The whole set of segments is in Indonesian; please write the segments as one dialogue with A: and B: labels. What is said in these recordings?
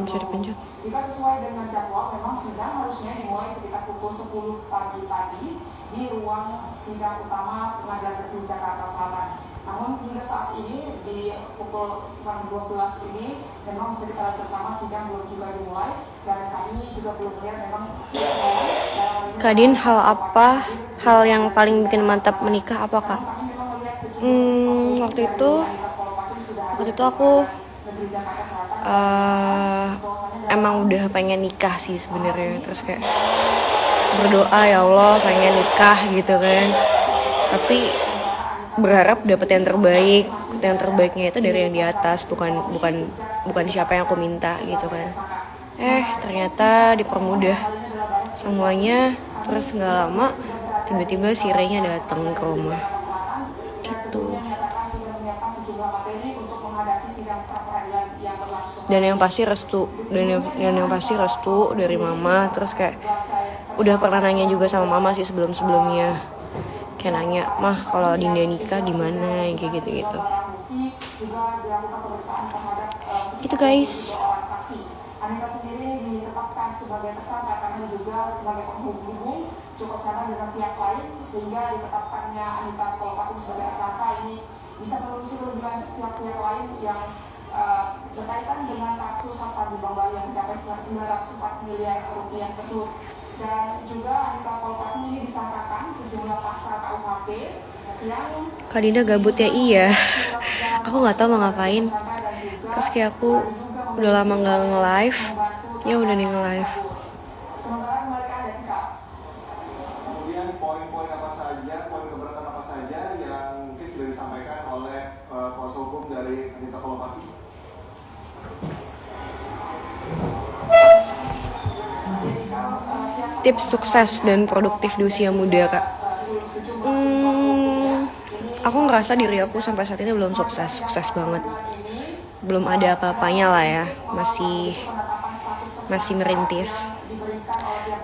A: bisa dipencet.
B: Jika sesuai dengan jadwal, memang sidang harusnya dimulai sekitar pukul 10 pagi tadi di ruang sidang utama Pengadilan Negeri Jakarta Selatan. Namun hingga saat ini di pukul 12 ini memang bisa kita lihat bersama sidang belum juga dimulai dan kami juga belum melihat memang
A: Kak Din, hal yang paling bikin mantap menikah apa Kak? Waktu itu aku emang udah pengen nikah sih sebenarnya, terus kayak berdoa ya Allah pengen nikah gitu kan, tapi berharap dapet yang terbaiknya itu dari yang di atas, bukan siapa yang aku minta gitu kan. Ternyata dipermudah semuanya, terus nggak lama tiba-tiba si Rey-nya datang ke rumah gitu. Dan yang pasti restu dari mama. Terus kayak udah pernah nanya juga sama mama sih sebelumnya, kayak nanya, mah kalau Dinda nikah gimana, kayak gitu gitu guys.
B: Anita sendiri ditetapkan sebagai tersangka karena juga sebagai penghubung Joko Chandra dengan pihak lain, sehingga ditetapkannya Anita Kolopaking sebagai tersangka ini bisa menelusuri lebih lanjut pihak-pihak lain yang berkaitan dengan kasus harta di Bank Bali yang mencapai 904 miliar rupiah tersebut. Dan juga Anita Kolopaking ini disangkakan sejumlah pasal KUHP yang
A: Kak Dinda gabut ya? Iya. Aku nggak tahu mau ngapain. Terus kayak aku udah lama nggak nge-live, ya udah nih nge-live.
C: Kemudian poin-poin apa saja, poin keberatan apa saja yang mungkin sudah disampaikan oleh kuasa hukum dari Anita Kolopaking?
A: Tips sukses dan produktif di usia muda Kak. Aku ngerasa diri aku sampai saat ini belum sukses banget. Belum ada apa-apanya lah ya, masih merintis.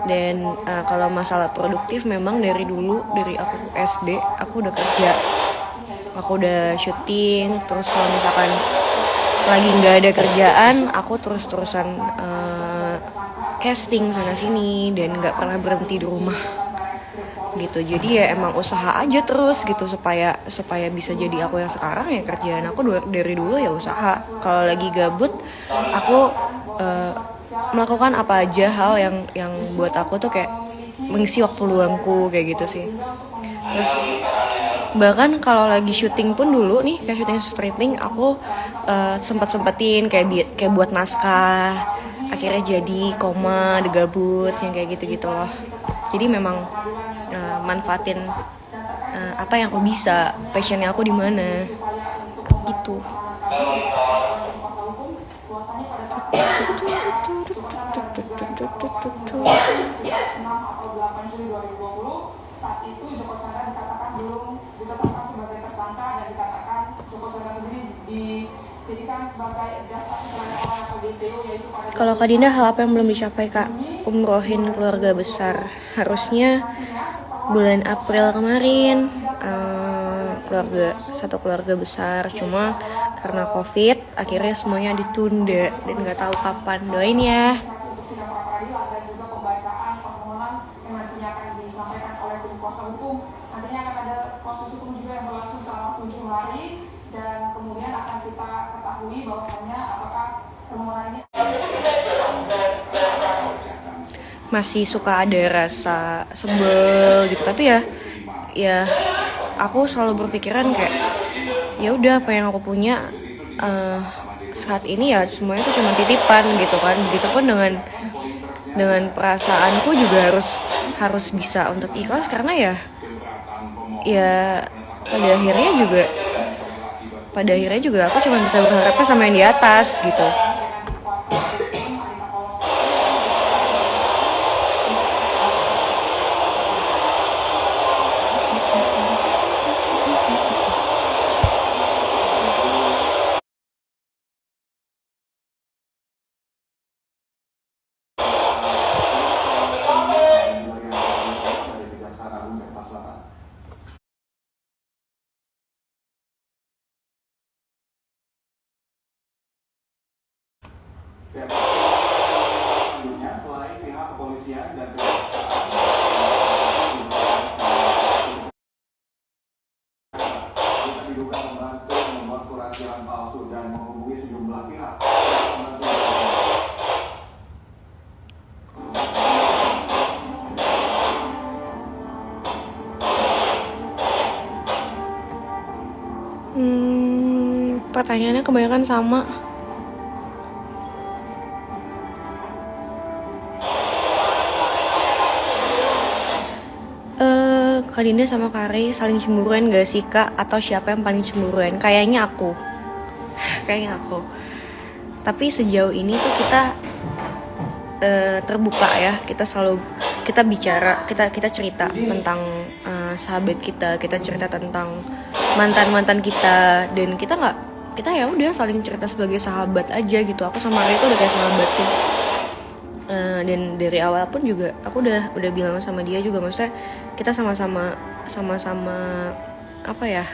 A: Dan kalau masalah produktif memang dari aku SD aku udah kerja, aku udah syuting. Terus kalau misalkan lagi nggak ada kerjaan, aku terus-terusan casting sana sini dan nggak pernah berhenti di rumah gitu. Jadi ya emang usaha aja terus gitu supaya bisa jadi aku yang sekarang. Ya kerjaan aku dari dulu ya usaha. Kalau lagi gabut aku melakukan apa aja hal yang buat aku tuh kayak mengisi waktu luangku kayak gitu sih. Terus bahkan kalau lagi syuting pun dulu nih, kayak syuting stripping, aku sempetin kayak buat naskah, akhirnya jadi koma, degabut yang kayak gitu loh. Jadi memang manfaatin apa yang aku bisa, passionnya aku di mana gitu.
B: Saat itu Joko Chandra dikatakan belum ditetapkan sebagai tersangka dan dikatakan Joko Chandra sendiri dijadikan sebagai daftar pencarian orang atau DPO, yaitu pada.
A: Kalau Kak Dinda, hal apa yang belum dicapai Kak? Umrohin keluarga besar. Harusnya bulan April kemarin, satu keluarga besar, cuma karena COVID akhirnya semuanya ditunda dan nggak tahu kapan. Doain ya.
B: Untuk sidang pra peradilan dan juga pembacaan permohonan yang nantinya akan disampaikan oleh tim kuasa hukum. Nantinya akan ada proses hukum juga yang berlangsung selama 7 hari dan kemudian akan kita ketahui bahwasannya apakah permohonan ini
A: masih suka ada rasa sebel gitu. Tapi ya aku selalu berpikiran kayak ya udah, apa yang aku punya saat ini ya semuanya itu cuma titipan gitu kan. Begitupun dengan perasaanku juga harus bisa untuk ikhlas, karena ya pada akhirnya juga aku cuma bisa berharapnya sama yang di atas gitu.
C: Ya.
A: pertanyaannya kebanyakan sama. Kak Dinda sama Kak Rey saling cemburuan gak sih Kak? Atau siapa yang paling cemburuan? Kayaknya aku. Tapi sejauh ini tuh kita terbuka ya. Kita bicara, kita cerita tentang sahabat kita cerita tentang mantan kita, dan kita ya udah saling cerita sebagai sahabat aja gitu. Aku sama Rey tuh udah kayak sahabat sih. Dan dari awal pun juga aku udah bilang sama dia juga, maksudnya kita sama-sama apa ya,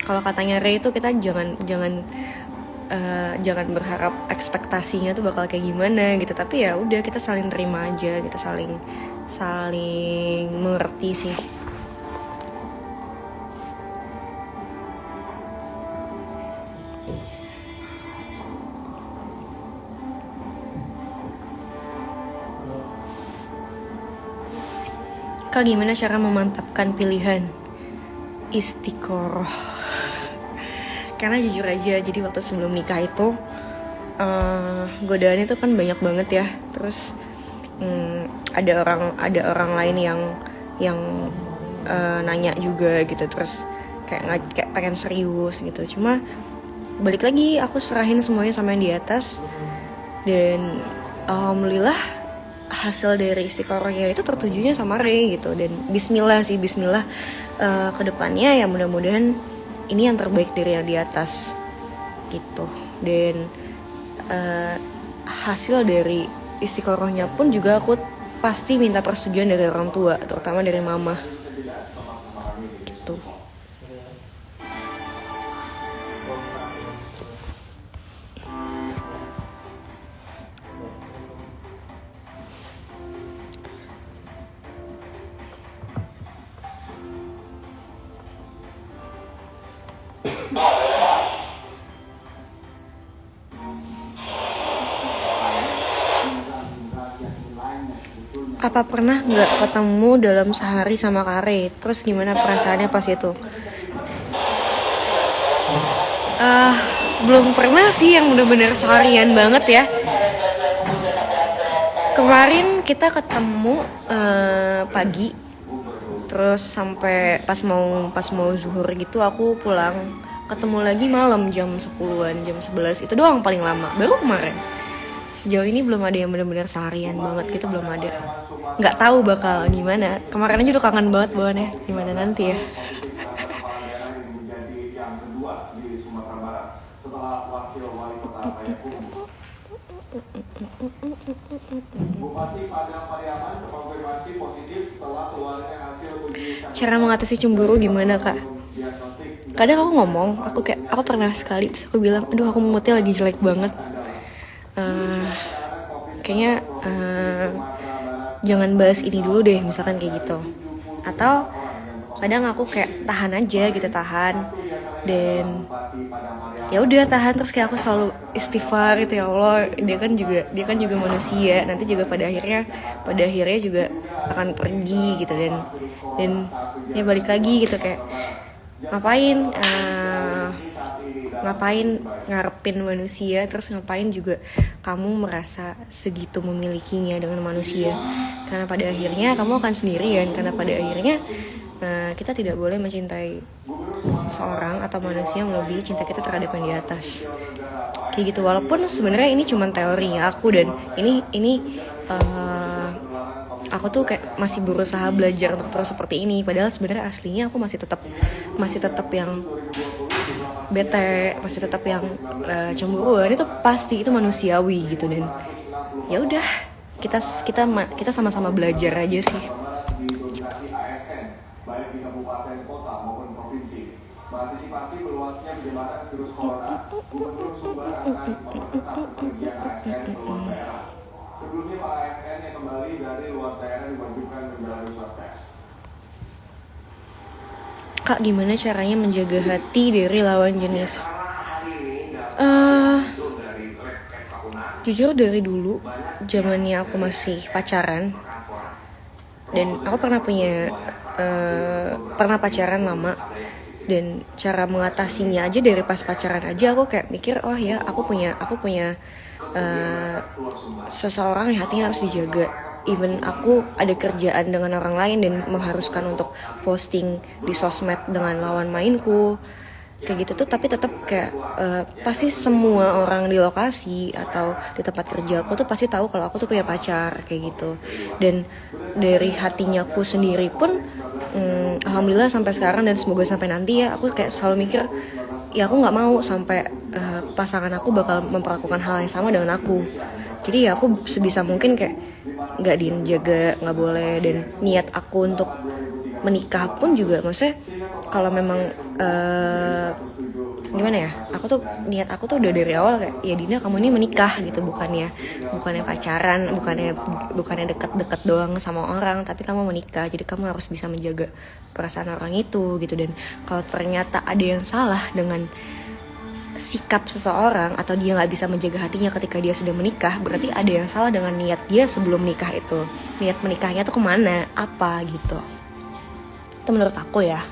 A: kalau katanya Ray itu kita jangan berharap ekspektasinya tuh bakal kayak gimana gitu, tapi ya udah kita saling terima aja, kita saling mengerti sih. Kak, gimana cara memantapkan pilihan istiqoroh? Karena jujur aja, jadi waktu sebelum nikah itu godaannya tuh kan banyak banget ya. Terus ada orang lain yang nanya juga gitu. Terus kayak pengen serius gitu. Cuma balik lagi aku serahin semuanya sama yang di atas, dan alhamdulillah hasil dari istiqorohnya itu tertujunya sama Rey gitu. Dan bismillah kedepannya ya mudah-mudahan ini yang terbaik dari yang di atas gitu. Dan hasil dari istiqorohnya pun juga aku pasti minta persetujuan dari orang tua, terutama dari mama gitu. Apa pernah nggak ketemu dalam sehari sama Kak Rey? Terus gimana perasaannya pas itu? Belum pernah sih yang bener-bener seharian banget ya. Kemarin kita ketemu pagi, terus sampai pas mau zuhur gitu aku pulang. Ketemu lagi malam jam 10-an, jam 11, itu doang paling lama, baru kemarin. Sejauh ini belum ada yang benar-benar seharian banget gitu, belum ada. Nggak tahu bakal gimana. Kemarin aja udah kangen banget bawaannya. Gimana nanti ya? Cara mengatasi cemburu gimana Kak? Kadang aku ngomong, aku pernah sekali terus aku bilang, aduh aku moodnya lagi jelek banget. Kayaknya jangan bahas ini dulu deh, misalkan kayak gitu. Atau kadang aku kayak tahan aja gitu, dan ya udah tahan, terus kayak aku selalu istighfar gitu, ya Allah, dia kan juga manusia, nanti juga pada akhirnya juga akan pergi gitu, dan ya balik lagi gitu, kayak ngapain ngarepin manusia, terus ngapain juga kamu merasa segitu memilikinya dengan manusia, karena pada akhirnya kamu akan sendirian, karena pada akhirnya kita tidak boleh mencintai seseorang atau manusia melebihi cinta kita terhadap yang di atas, kayak gitu. Walaupun sebenarnya ini cuma teorinya aku, dan ini aku tuh kayak masih berusaha belajar untuk terus seperti ini, padahal sebenarnya aslinya aku masih tetap yang bete, masih tetap yang cemburuan. Itu pasti, itu manusiawi gitu. Dan ya udah, kita sama-sama belajar aja sih.
C: Baik di kabupaten, kota maupun provinsi. Mengantisipasi meluasnya penyebaran virus corona, Gubernur Sumbar akan memperketat kepergian ASN ke luar daerah. Sebelumnya para ASN yang kembali dari luar daerah diwajibkan menjalani swab test.
A: Kak, gimana caranya menjaga hati dari lawan jenis? Jujur dari dulu, zamannya aku masih pacaran, dan aku pernah pacaran lama, Dan cara mengatasinya aja dari pas pacaran aja aku kayak mikir, oh ya aku punya seseorang yang hatinya harus dijaga. Even aku ada kerjaan dengan orang lain dan mengharuskan untuk posting di sosmed dengan lawan mainku kayak gitu tuh, tapi tetap kayak pasti semua orang di lokasi atau di tempat kerja aku tuh pasti tahu kalau aku tuh punya pacar kayak gitu. Dan dari hatinya aku sendiri pun alhamdulillah sampai sekarang dan semoga sampai nanti ya, aku kayak selalu mikir ya aku nggak mau sampai pasangan aku bakal memperlakukan hal yang sama dengan aku. Jadi ya aku sebisa mungkin kayak nggak dijaga, nggak boleh. Dan niat aku untuk menikah pun juga maksudnya kalau memang gimana ya, niat aku tuh udah dari awal kayak ya Dina kamu ini menikah gitu, bukannya pacaran, bukannya deket-deket doang sama orang, tapi kamu menikah, jadi kamu harus bisa menjaga perasaan orang itu gitu. Dan kalau ternyata ada yang salah dengan sikap seseorang atau dia nggak bisa menjaga hatinya ketika dia sudah menikah, berarti ada yang salah dengan niat dia sebelum menikah itu. Niat menikahnya tuh kemana, apa gitu. Itu menurut aku ya.